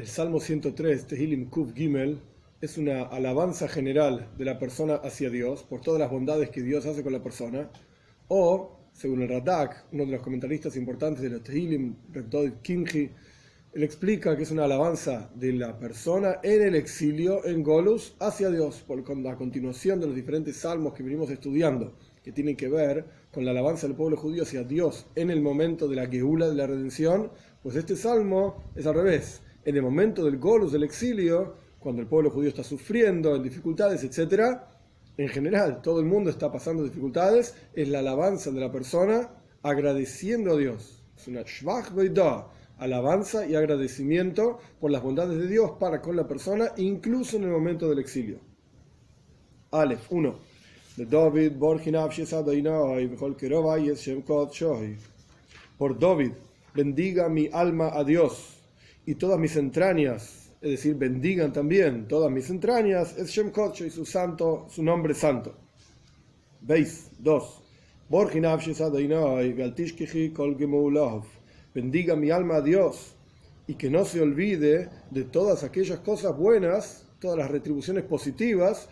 El Salmo 103, Tehilim Kuf Gimel, es una alabanza general de la persona hacia Dios por todas las bondades que Dios hace con la persona. O, según el Radak, uno de los comentaristas importantes de los Tehilim, Reb Kimchi, él explica que es una alabanza de la persona en el exilio, en Golus, hacia Dios, con la continuación de los diferentes salmos que venimos estudiando, que tienen que ver con la alabanza del pueblo judío hacia Dios en el momento de la Geula, de la redención. Pues este salmo es al revés. En el momento del Golus, del exilio, cuando el pueblo judío está sufriendo, en dificultades, etc., en general, todo el mundo está pasando dificultades, es la alabanza de la persona agradeciendo a Dios. Es una shvach veidah, alabanza y agradecimiento por las bondades de Dios para con la persona, incluso en el momento del exilio. Aleph 1. Por David, bendiga mi alma a Dios y todas mis entrañas, es decir, bendigan también todas mis entrañas, es Shem Kodsho y su nombre santo. Veis 2. Bendiga mi alma a Dios y que no se olvide de todas aquellas cosas buenas, todas las retribuciones positivas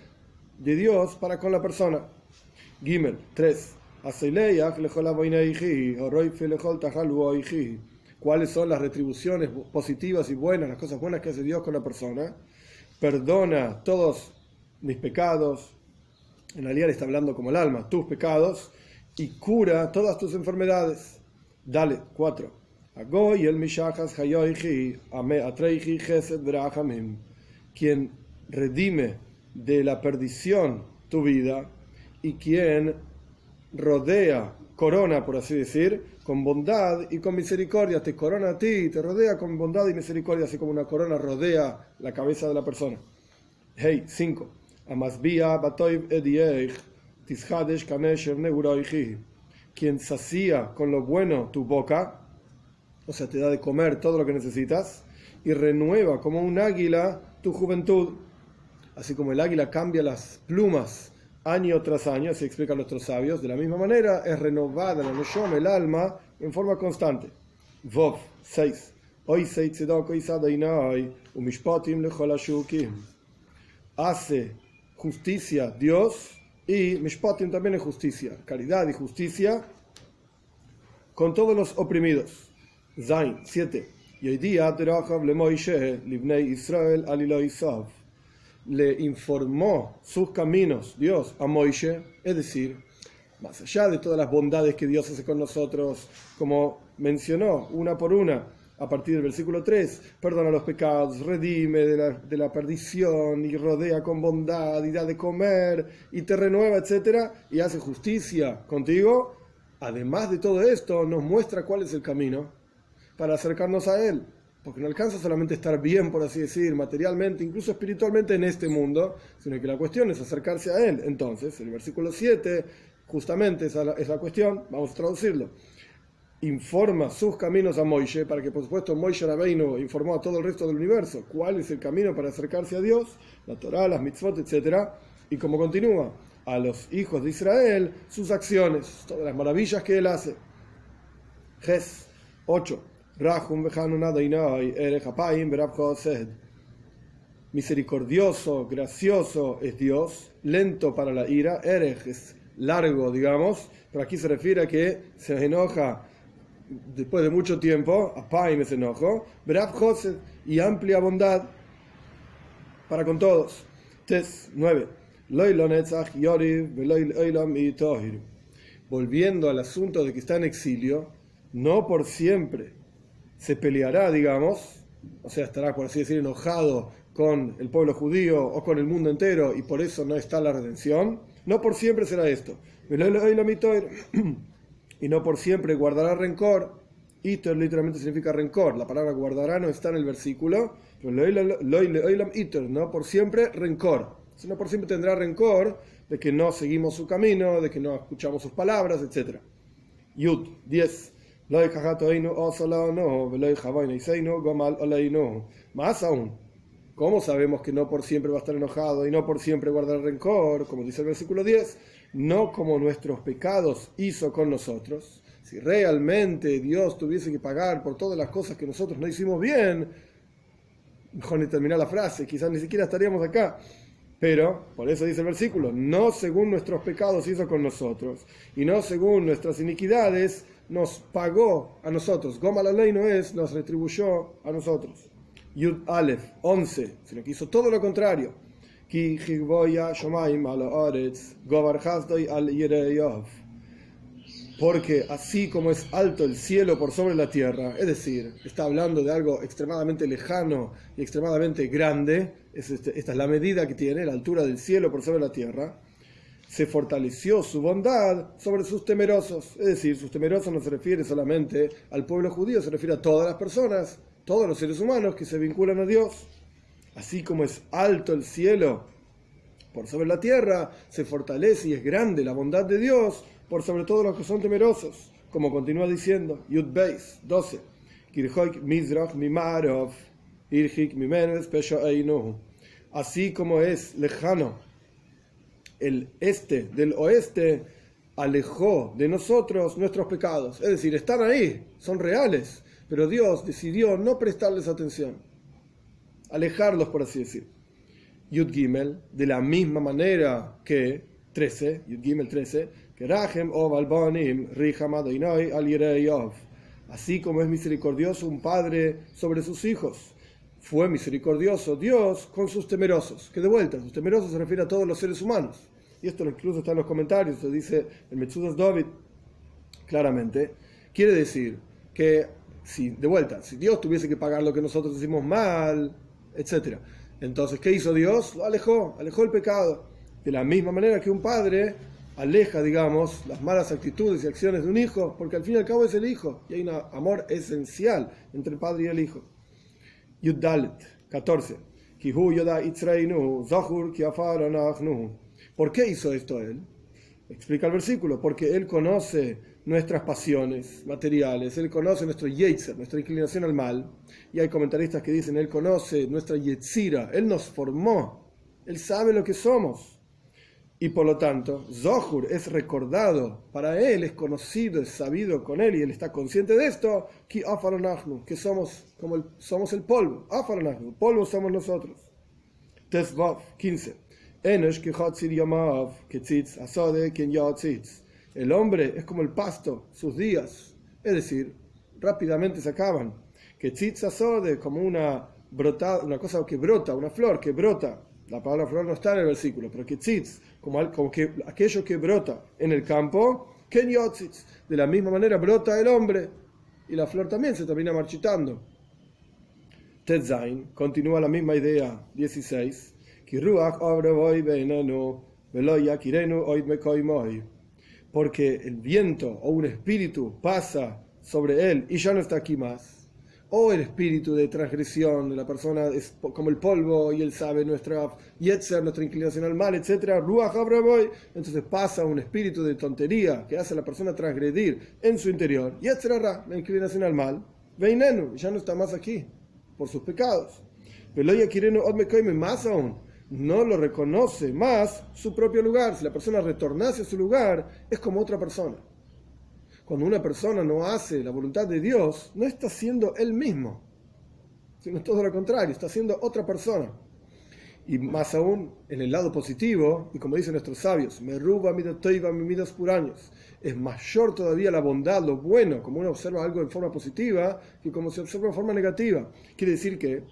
de Dios para con la persona. Gimel 3. ¿Cuáles son las retribuciones positivas y buenas, las cosas buenas que hace Dios con la persona? Perdona todos mis pecados, en realidad está hablando como el alma, tus pecados, y cura todas tus enfermedades. Dale, 4. Quien redime de la perdición tu vida y quien rodea, corona, por así decir, con bondad y con misericordia, te corona a ti, te rodea con bondad y misericordia, así como una corona rodea la cabeza de la persona. Hey, 5. Quien sacía con lo bueno tu boca, o sea, te da de comer todo lo que necesitas, y renueva como un águila tu juventud. Así como el águila cambia las plumas año tras año, así explican nuestros sabios, de la misma manera es renovada la neshama, el alma, en forma constante. Vov 6. Hace justicia Dios, y mishpatim también es justicia, caridad y justicia con todos los oprimidos. Zain 7. Le informó sus caminos Dios a Moishe, es decir, más allá de todas las bondades que Dios hace con nosotros, como mencionó una por una a partir del versículo 3, perdona los pecados, redime de la perdición y rodea con bondad y da de comer y te renueva, etc., y hace justicia contigo. Además de todo esto, nos muestra cuál es el camino para acercarnos a Él. Porque no alcanza solamente estar bien, por así decir, materialmente, incluso espiritualmente en este mundo, sino que la cuestión es acercarse a Él. Entonces, el versículo 7, justamente esa es la cuestión, vamos a traducirlo. Informa sus caminos a Moishe, para que por supuesto Moishe Rabbeinu informó a todo el resto del universo cuál es el camino para acercarse a Dios, la Torah, las mitzvot, etc. Y como continúa, a los hijos de Israel, sus acciones, todas las maravillas que Él hace. Ges 8. Misericordioso, gracioso es Dios, lento para la ira, Erej es largo, digamos, pero aquí se refiere a que se enoja después de mucho tiempo, Apaim es enojo, y amplia bondad para con todos. Tes 9. Volviendo al asunto de que está en exilio, no por siempre se peleará, digamos, o sea, estará, por así decir, enojado con el pueblo judío o con el mundo entero y por eso no está la redención. No por siempre será esto. Y no por siempre guardará rencor. Iter literalmente significa rencor. La palabra guardará no está en el versículo. No por siempre rencor. Sino por siempre tendrá rencor de que no seguimos su camino, de que no escuchamos sus palabras, etc. Yud 10. Más aún, ¿cómo sabemos que no por siempre va a estar enojado y no por siempre guardar rencor? Como dice el versículo 10, no como nuestros pecados hizo con nosotros. Si realmente Dios tuviese que pagar por todas las cosas que nosotros no hicimos bien, mejor ni terminar la frase, quizás ni siquiera estaríamos acá. Pero, por eso dice el versículo, no según nuestros pecados hizo con nosotros, y no según nuestras iniquidades nos pagó a nosotros. Goma la ley no es, nos retribuyó a nosotros. Yud Aleph 11, sino que hizo todo lo contrario. Ki chigvoya shomayim al haaretz, govar hasdoi al yireyov. Porque así como es alto el cielo por sobre la tierra, es decir, está hablando de algo extremadamente lejano y extremadamente grande, esta es la medida que tiene, la altura del cielo por sobre la tierra, se fortaleció su bondad sobre sus temerosos. Es decir, sus temerosos no se refiere solamente al pueblo judío, se refiere a todas las personas, todos los seres humanos que se vinculan a Dios. Así como es alto el cielo por sobre la tierra, se fortalece y es grande la bondad de Dios por sobre todo los que son temerosos, como continúa diciendo Yud Beis 12, así como es lejano el este del oeste, alejó de nosotros nuestros pecados. Es decir, están ahí, son reales, pero Dios decidió no prestarles atención, alejarlos, por así decir. Yud Gimel, de la misma manera que 13, Yud Gimel 13, que Rahem ov albanim riham Adonai al yireyov. Así como es misericordioso un padre sobre sus hijos, fue misericordioso Dios con sus temerosos. Que de vuelta, sus temerosos se refiere a todos los seres humanos. Y esto incluso está en los comentarios, se dice en Metzudas David claramente. Quiere decir que, si Dios tuviese que pagar lo que nosotros hicimos mal, etc. Entonces, ¿qué hizo Dios? Lo alejó el pecado. De la misma manera que un padre aleja, digamos, las malas actitudes y acciones de un hijo, porque al fin y al cabo es el hijo, y hay un amor esencial entre el padre y el hijo. Yud Dalet 14. ¿Por qué hizo esto él? Explica el versículo, porque él conoce nuestras pasiones materiales, él conoce nuestro yetzer, nuestra inclinación al mal, y hay comentaristas que dicen, él conoce nuestra yetzira, él nos formó, él sabe lo que somos. Y por lo tanto, Zohur es recordado, para él es conocido, es sabido con él, y él está consciente de esto, que somos el polvo, polvo somos nosotros. Tesvav 15. El hombre es como el pasto, sus días, es decir, rápidamente se acaban. Como una cosa que brota, una flor que brota. La palabra flor no está en el versículo, pero que tzitz, como que aquello que brota en el campo, ken yotzitz, de la misma manera brota el hombre, y la flor también se termina marchitando. Tetzain, continúa la misma idea, 16, porque el viento o un espíritu pasa sobre él y ya no está aquí más. O el espíritu de transgresión de la persona es como el polvo y él sabe nuestra yetzer, nuestra inclinación al mal, etc. Entonces pasa un espíritu de tontería que hace a la persona transgredir en su interior, yetzer, la inclinación al mal, veinenu, ya no está más aquí por sus pecados. Más aún, no lo reconoce más su propio lugar. Si la persona retornase a su lugar, es como otra persona. Cuando una persona no hace la voluntad de Dios, no está siendo él mismo, sino todo lo contrario, está siendo otra persona. Y más aún, en el lado positivo, y como dicen nuestros sabios, es mayor todavía la bondad, lo bueno, como uno observa algo en forma positiva, que como se observa en forma negativa. Quiere decir que,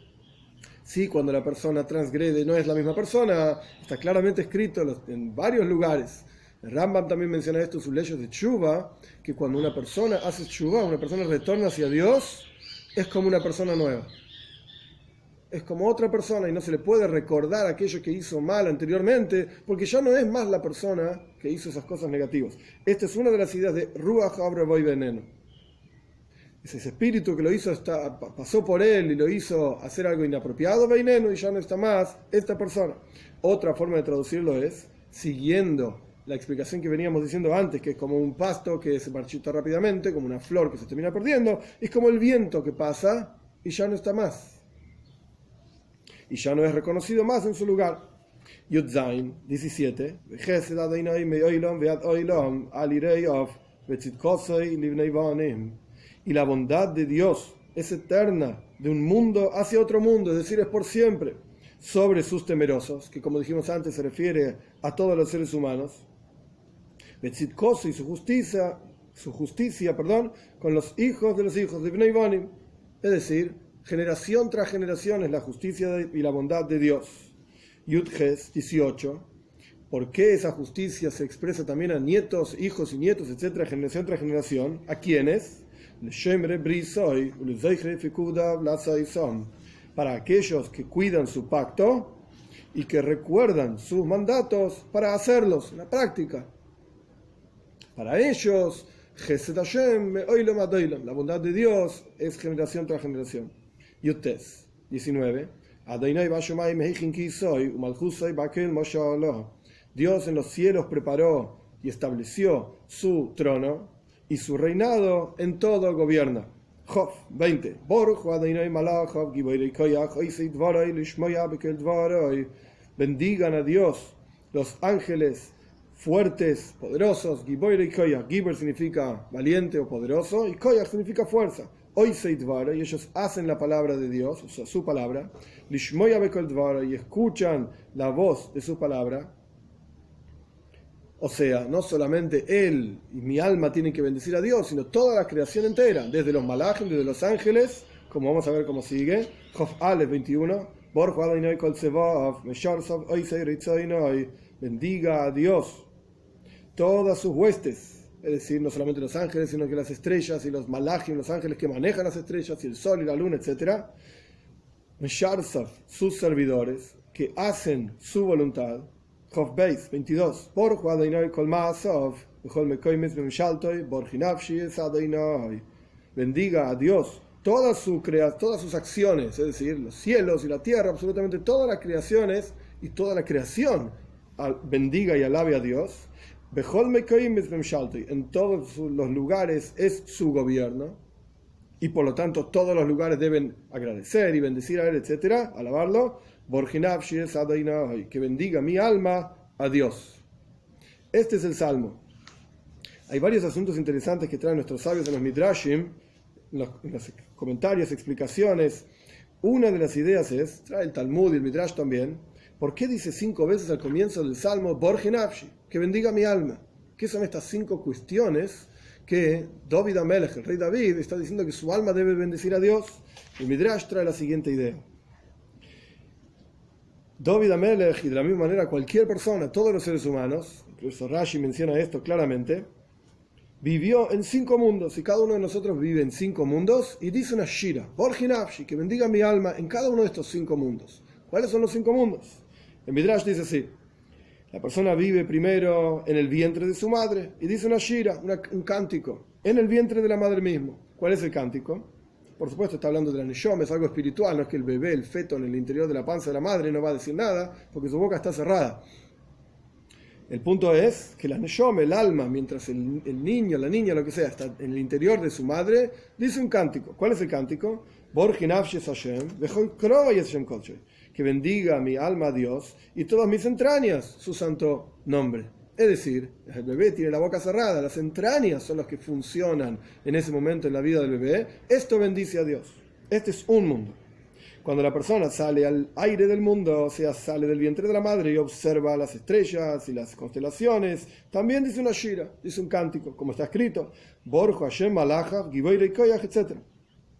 sí, cuando la persona transgrede no es la misma persona, está claramente escrito en varios lugares. El Rambam también menciona esto en sus leyes de Tshuva, que cuando una persona hace Tshuva, una persona retorna hacia Dios, es como una persona nueva. Es como otra persona y no se le puede recordar aquello que hizo mal anteriormente, porque ya no es más la persona que hizo esas cosas negativas. Esta es una de las ideas de Ruach Abravoy Veneno. Es ese espíritu que lo hizo, pasó por él y lo hizo hacer algo inapropiado, Veneno, y ya no está más esta persona. Otra forma de traducirlo es, siguiendo la explicación que veníamos diciendo antes, que es como un pasto que se marchita rápidamente, como una flor que se termina perdiendo, es como el viento que pasa y ya no está más. Y ya no es reconocido más en su lugar. Yudzain 17. Y la bondad de Dios es eterna, de un mundo hacia otro mundo, es decir, es por siempre, sobre sus temerosos, que como dijimos antes se refiere a todos los seres humanos. Betzitkoso y su justicia, con los hijos de Bnei Bonim, es decir, generación tras generación es la justicia y la bondad de Dios. Yudges 18. ¿Por qué esa justicia se expresa también a nietos, hijos y nietos, etcétera, generación tras generación? ¿A quiénes? Para aquellos que cuidan su pacto y que recuerdan sus mandatos para hacerlos en la práctica. Para ellos, Chesed Hashem me'olam ad olam, la bondad de Dios es generación tras generación. Yutes 19. Adonai b'shamayim heichin kisoy u'malchusoy b'akel moshe alo. Dios en los cielos preparó y estableció su trono y su reinado en todo gobierna. Job 20. Bendigan a Dios los ángeles fuertes, poderosos. Giber significa valiente o poderoso y koyach significa fuerza. Y ellos hacen la palabra de Dios, o sea, su palabra. Y escuchan la voz de su palabra. O sea, no solamente él y mi alma tienen que bendecir a Dios, sino toda la creación entera, desde los malachim, desde los ángeles, como vamos a ver cómo sigue. Job Aleph 21. Bendiga a Dios todas sus huestes, es decir, no solamente los ángeles, sino que las estrellas y los malachim, los ángeles que manejan las estrellas y el sol y la luna, etc. Sus servidores, que hacen su voluntad. Job 22. Bendiga a Dios todas sus acciones, es decir, los cielos y la tierra, absolutamente todas las creaciones y toda la creación bendiga y alabe a Dios. En todos los lugares es su gobierno y por lo tanto todos los lugares deben agradecer y bendecir a él, etc., alabarlo. Que bendiga mi alma a Dios. Este es el Salmo. Hay varios asuntos interesantes que traen nuestros sabios en los Midrashim, en los comentarios, explicaciones. Una de las ideas es, trae el Talmud y el Midrash también, ¿por qué dice 5 veces al comienzo del Salmo, que bendiga mi alma? ¿Qué son estas 5 cuestiones que David Amelech, el rey David, está diciendo que su alma debe bendecir a Dios? El Midrash trae la siguiente idea. David Amelech, y de la misma manera cualquier persona, todos los seres humanos, incluso Rashi menciona esto claramente, vivió en 5 mundos, y cada uno de nosotros vive en 5 mundos, y dice una shira, que bendiga mi alma en cada uno de estos 5 mundos. ¿Cuáles son los 5 mundos? El Midrash dice así: la persona vive primero en el vientre de su madre, y dice una shira, un cántico, en el vientre de la madre mismo. ¿Cuál es el cántico? Por supuesto está hablando de la neshama, es algo espiritual, no es que el bebé, el feto en el interior de la panza de la madre no va a decir nada, porque su boca está cerrada. El punto es que la neshama, el alma, mientras el niño, la niña, lo que sea, está en el interior de su madre, dice un cántico. ¿Cuál es el cántico? Que bendiga mi alma a Dios y todas mis entrañas su santo nombre. Es decir, el bebé tiene la boca cerrada, las entrañas son las que funcionan en ese momento en la vida del bebé. Esto bendice a Dios. Este es un mundo. Cuando la persona sale al aire del mundo, o sea, sale del vientre de la madre y observa las estrellas y las constelaciones, también dice una shira, dice un cántico, como está escrito, Baruch Hashem Malachav, Giboirei Koyach, etc.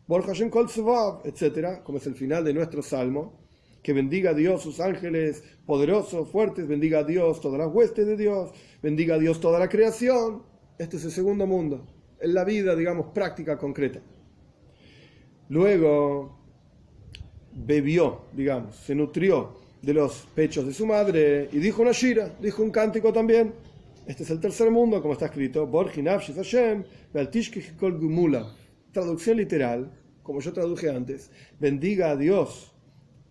Baruch Hashem Kol Tzuvav, etc., como es el final de nuestro salmo. Que bendiga a Dios sus ángeles poderosos, fuertes, bendiga a Dios todas las huestes de Dios, bendiga a Dios toda la creación. Este es el segundo mundo, en la vida, digamos, práctica, concreta. Luego bebió, digamos, se nutrió de los pechos de su madre y dijo una shira, dijo un cántico también. Este es el tercer mundo, como está escrito, traducción literal, como yo traduje antes, bendiga a Dios,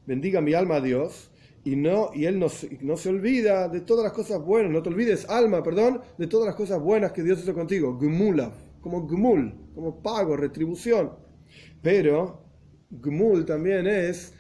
bendiga mi alma a Dios, y él no se olvida de todas las cosas buenas, no te olvides, alma, perdón, de todas las cosas buenas que Dios hizo contigo, gmula, como gmul, como pago, retribución. Pero gmul también es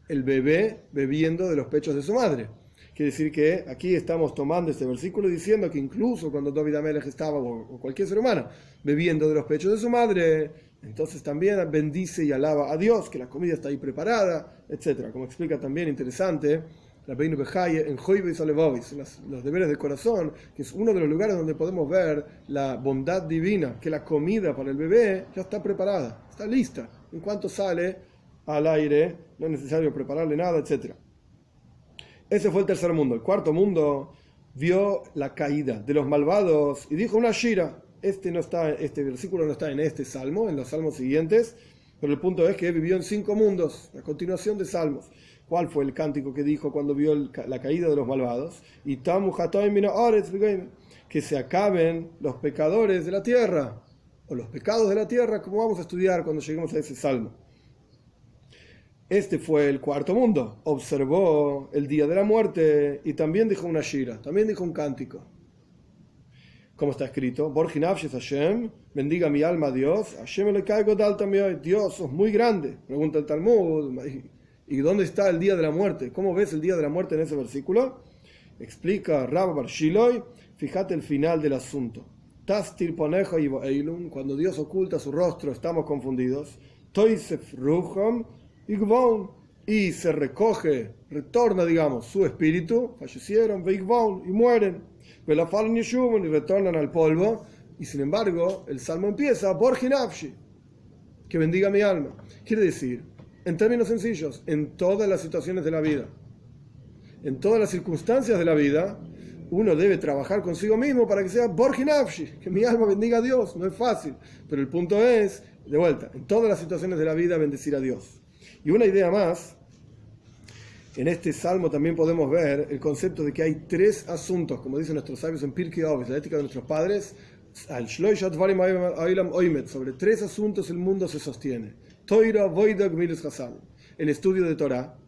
el bebé bebiendo de los pechos de su madre. Quiere decir que aquí estamos tomando este versículo diciendo que incluso cuando David Amelech estaba, o cualquier ser humano, bebiendo de los pechos de su madre, Entonces también bendice y alaba a Dios, que la comida está ahí preparada, etc. Como explica también, interesante, Rabbeinu Bejaye en Joibes Alevovis, los deberes del corazón, que es uno de los lugares donde podemos ver la bondad divina, que la comida para el bebé ya está preparada, está lista. En cuanto sale al aire, no es necesario prepararle nada, etc. Ese fue el tercer mundo. El cuarto mundo vio la caída de los malvados y dijo una shira. Este versículo no está en este salmo, en los salmos siguientes, pero el punto es que vivió en 5 mundos, la continuación de salmos. ¿Cuál fue el cántico que dijo cuando vio la caída de los malvados? Que se acaben los pecadores de la tierra, o los pecados de la tierra, como vamos a estudiar cuando lleguemos a ese salmo. Este fue el cuarto mundo. Observó el día de la muerte y también dijo una shira, también dijo un cántico. Como está escrito, Borjinavshes Hashem, bendiga mi alma a Dios, Hashem le caigo dal también, Dios, sos muy grande. Pregunta el Talmud, ¿y dónde está el día de la muerte? ¿Cómo ves el día de la muerte en ese versículo? Explica Rabba Bar Shiloh, fíjate el final del asunto. Tastir ponejo y eilum, cuando Dios oculta su rostro, estamos confundidos. Toisef ruham y gvon, y se recoge, retorna, digamos, su espíritu, fallecieron, veigvon, y mueren. Y retornan al polvo, y sin embargo el salmo empieza Borjinavshi, que bendiga mi alma. Quiere decir, en términos sencillos, en todas las situaciones de la vida, en todas las circunstancias de la vida, uno debe trabajar consigo mismo para que sea Borjinavshi, que mi alma bendiga a Dios. No es fácil, pero el punto es, de vuelta, en todas las situaciones de la vida bendecir a Dios. Y una idea más, en este salmo también podemos ver el concepto de que hay 3 asuntos, como dicen nuestros sabios en Pirkei Avos, la ética de nuestros padres, sobre 3 asuntos el mundo se sostiene. Toira, Voida, Gmilus Hasan. El estudio de Torah.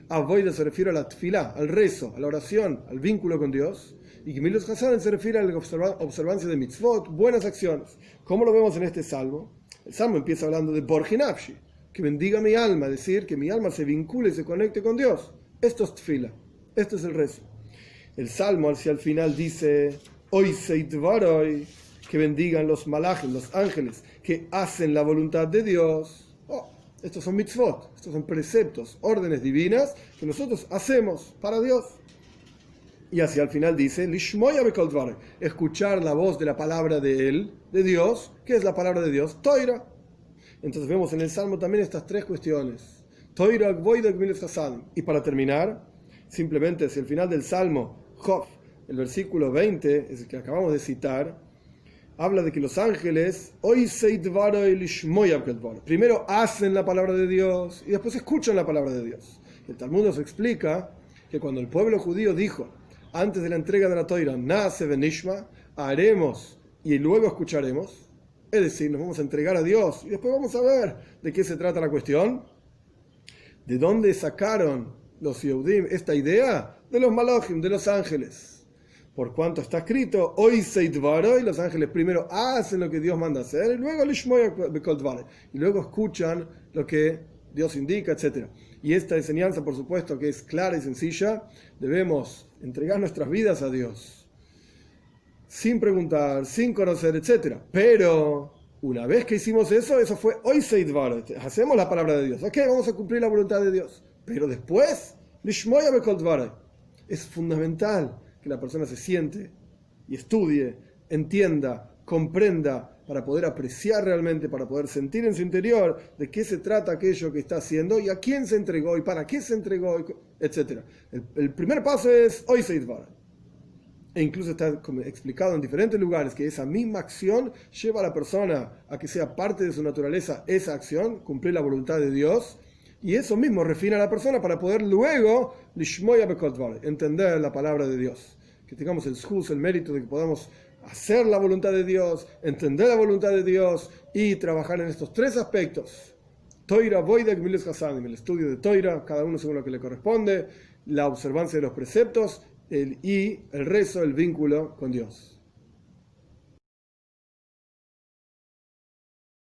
Avoida se refiere a la tfilá, al rezo, a la oración, al vínculo con Dios. Y Gmilus Hasan se refiere a la observancia de mitzvot, buenas acciones. ¿Cómo lo vemos en este salmo? El salmo empieza hablando de Borjinavshi, que bendiga mi alma, es decir, que mi alma se vincule y se conecte con Dios. Esto es tfila, esto es el rezo. El salmo hacia el final dice, Oy seitvaroi, que bendigan los malachim, los ángeles, que hacen la voluntad de Dios. Estos son mitzvot, estos son preceptos, órdenes divinas que nosotros hacemos para Dios. Y hacia el final dice, Lishmoya bekol dvaroi, escuchar la voz de la palabra de él, de Dios. ¿Qué es la palabra de Dios? Toira. Entonces vemos en el Salmo también estas 3 cuestiones. Y para terminar, simplemente hacia el final del Salmo, Job, el versículo 20, es el que acabamos de citar, habla de que los ángeles, primero hacen la palabra de Dios y después escuchan la palabra de Dios. El Talmud nos explica que cuando el pueblo judío dijo, antes de la entrega de la Toira, nace benishma, haremos y luego escucharemos, es decir, nos vamos a entregar a Dios y después vamos a ver de qué se trata la cuestión. ¿De dónde sacaron los Yehudim esta idea? De los malachim, de los ángeles. Por cuanto está escrito, hoy seidvaroi, los ángeles primero hacen lo que Dios manda hacer y luego lishmoya bekol dvaroi, y luego escuchan lo que Dios indica, etc. Y esta enseñanza, por supuesto, que es clara y sencilla, debemos entregar nuestras vidas a Dios, sin preguntar, sin conocer, etc. Pero una vez que hicimos eso, eso fue hoy seidvaroi, hacemos la palabra de Dios. Ok, vamos a cumplir la voluntad de Dios. Pero después, lishmoya bekol dvaroi, es fundamental que la persona se siente y estudie, entienda, comprenda, para poder apreciar realmente, para poder sentir en su interior de qué se trata aquello que está haciendo y a quién se entregó y para qué se entregó, etc. El primer paso es hoy seidvaroi. E incluso está explicado en diferentes lugares que esa misma acción lleva a la persona a que sea parte de su naturaleza esa acción, cumplir la voluntad de Dios, y eso mismo refina a la persona para poder luego lishmoya bekol dvaroi, entender la palabra de Dios. Que tengamos el zhus, el mérito de que podamos hacer la voluntad de Dios, entender la voluntad de Dios y trabajar en estos 3 aspectos. Toira, Voida, Gmilus Hasanim, el estudio de Toira, cada uno según lo que le corresponde, la observancia de los preceptos, y el rezo, el vínculo con Dios.